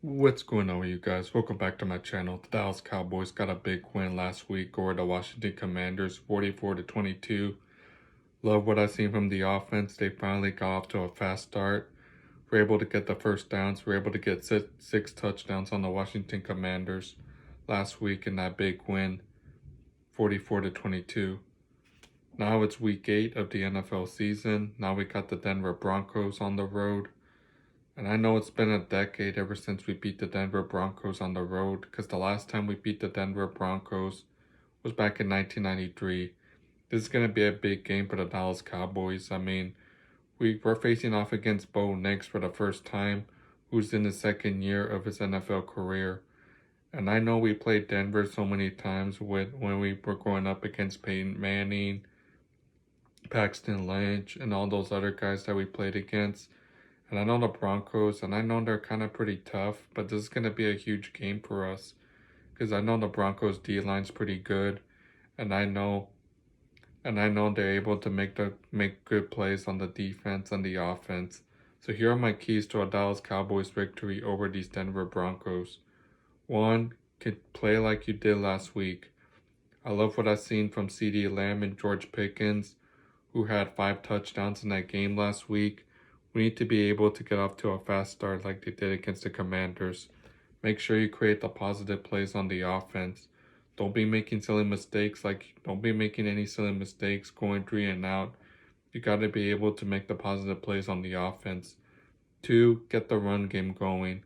What's going on with you guys? Welcome back to my channel. The Dallas Cowboys got a big win last week over the Washington Commanders, 44-22. Love what I seen from the offense. They finally got off to a fast start. We're able to get the first downs. We're able to get six touchdowns on the Washington Commanders last week in that big win, 44-22. Now it's week 8 of the NFL season. Now we got the Denver Broncos on the road. And I know it's been a decade ever since we beat the Denver Broncos on the road, because the last time we beat the Denver Broncos was back in 1993. This is going to be a big game for the Dallas Cowboys. I mean, we're facing off against Bo Nix for the first time, who's in the second year of his NFL career. And I know we played Denver so many times when we were going up against Peyton Manning, Paxton Lynch, and all those other guys that we played against. And I know the Broncos, and I know they're kind of pretty tough, but this is going to be a huge game for us. Because I know the Broncos D-line's pretty good, and I know they're able to make good plays on the defense and the offense. So here are my keys to a Dallas Cowboys victory over these Denver Broncos. 1, play like you did last week. I love what I've seen from CeeDee Lamb and George Pickens, who had 5 touchdowns in that game last week. We need to be able to get off to a fast start like they did against the Commanders. Make sure you create the positive plays on the offense. Don't be making silly mistakes, don't be making any silly mistakes going 3 and out. You got to be able to make the positive plays on the offense. 2, get the run game going.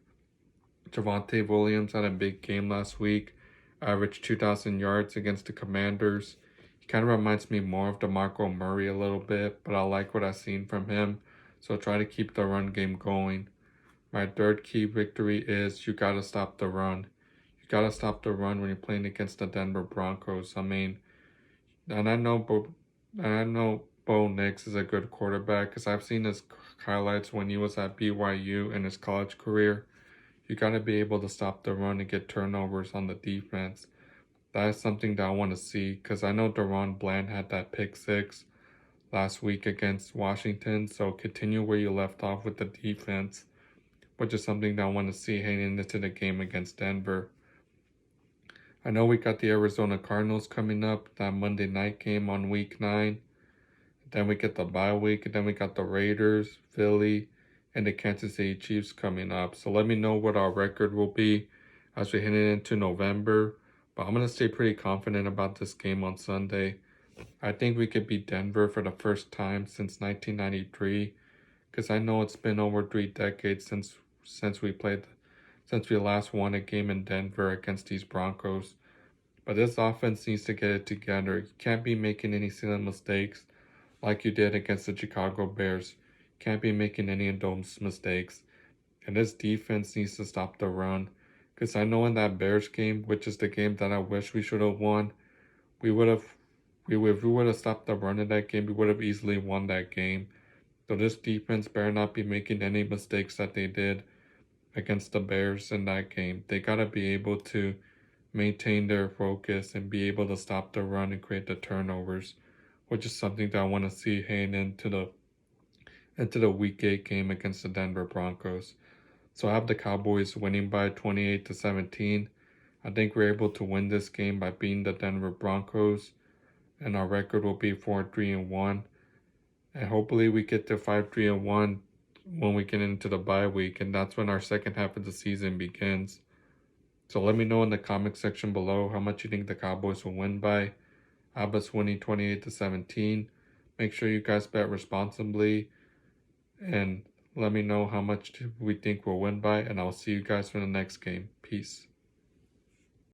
Javonte Williams had a big game last week, averaged 2,000 yards against the Commanders. He kind of reminds me more of DeMarco Murray a little bit, but I like what I've seen from him. So try to keep the run game going. My third key victory is you got to stop the run. You got to stop the run when you're playing against the Denver Broncos. I mean, and I know Bo Nix is a good quarterback because I've seen his highlights when he was at BYU in his college career. You got to be able to stop the run and get turnovers on the defense. That is something that I want to see because I know Deron Bland had that pick 6 last week against Washington, so continue where you left off with the defense, which is something that I want to see heading into the game against Denver. I know we got the Arizona Cardinals coming up, that Monday night game on week 9. Then we get the bye week, and then we got the Raiders, Philly, and the Kansas City Chiefs coming up. So let me know what our record will be as we head into November. But I'm going to stay pretty confident about this game on Sunday. I think we could beat Denver for the first time since 1993, because I know it's been over 3 decades since we last won a game in Denver against these Broncos. But this offense needs to get it together. You can't be making any silly mistakes like you did against the Chicago Bears. You can't be making any of those mistakes. And this defense needs to stop the run, because I know in that Bears game, which is the game that I wish we should have won, if we would have stopped the run in that game, we would have easily won that game. So this defense better not be making any mistakes that they did against the Bears in that game. They got to be able to maintain their focus and be able to stop the run and create the turnovers, which is something that I want to see heading into the Week 8 game against the Denver Broncos. So I have the Cowboys winning by 28-17. I think we're able to win this game by beating the Denver Broncos, and our record will be 4-3-1. And hopefully we get to 5-3-1 when we get into the bye week, and that's when our second half of the season begins. So let me know in the comment section below how much you think the Cowboys will win by. I have us winning 28-17. Make sure you guys bet responsibly, and let me know how much we think we'll win by, and I'll see you guys for the next game. Peace.